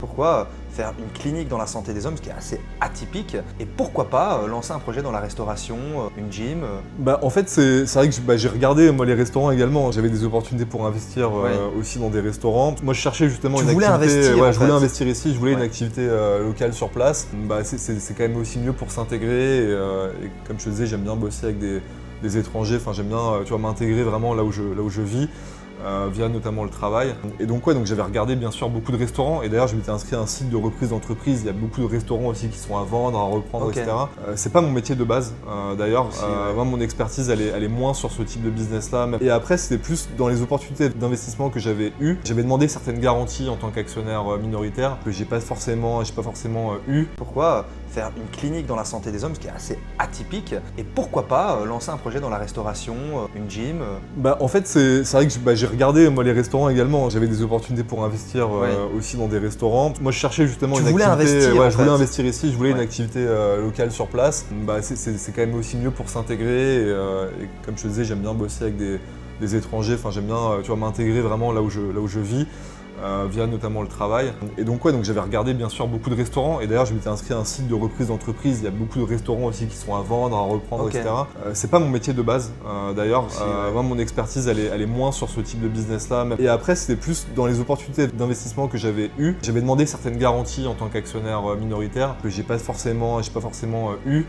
Pourquoi faire une clinique dans la santé des hommes, ce qui est assez atypique, et pourquoi pas lancer un projet dans la restauration, une gym En fait, c'est vrai que j'ai regardé moi les restaurants également. J'avais des opportunités pour investir aussi dans des restaurants. Moi, je cherchais justement Tu une voulais activité. investir, en Je voulais fait. investir ici. Je voulais une Ouais. activité locale sur place. C'est quand même aussi mieux pour s'intégrer. Et comme je te disais, j'aime bien bosser avec des étrangers. Enfin, j'aime bien m'intégrer vraiment là où je vis. Via notamment le travail. Et donc j'avais regardé bien sûr beaucoup de restaurants, et d'ailleurs je m'étais inscrit à un site de reprise d'entreprise. Il y a beaucoup de restaurants aussi qui sont à vendre, à reprendre, Ok. etc. C'est pas mon métier de base d'ailleurs. Aussi, ouais. Moi, mon expertise elle est moins sur ce type de business là. Et après c'était plus dans les opportunités d'investissement que j'avais eues. J'avais demandé certaines garanties en tant qu'actionnaire minoritaire que j'ai pas forcément eu. Pourquoi faire une clinique dans la santé des hommes, ce qui est assez atypique, et pourquoi pas lancer un projet dans la restauration, une gym En fait, c'est vrai que j'ai regardé moi les restaurants également. J'avais des opportunités pour investir Ouais. aussi dans des restaurants. Moi, je cherchais justement Tu une voulais activité. investir, en Je voulais fait. investir ici. Je voulais une Ouais. activité locale sur place. C'est quand même aussi mieux pour s'intégrer. Et comme je te disais, j'aime bien bosser avec des étrangers. Enfin, j'aime bien m'intégrer vraiment là où je vis. Via notamment le travail. Et donc j'avais regardé bien sûr beaucoup de restaurants, et d'ailleurs je m'étais inscrit à un site de reprise d'entreprise. Il y a beaucoup de restaurants aussi qui sont à vendre, à reprendre, Ok. etc. C'est pas mon métier de base d'ailleurs. Aussi, ouais. Moi, mon expertise elle est moins sur ce type de business là. Et après c'était plus dans les opportunités d'investissement que j'avais eues. J'avais demandé certaines garanties en tant qu'actionnaire minoritaire que j'ai pas forcément eues.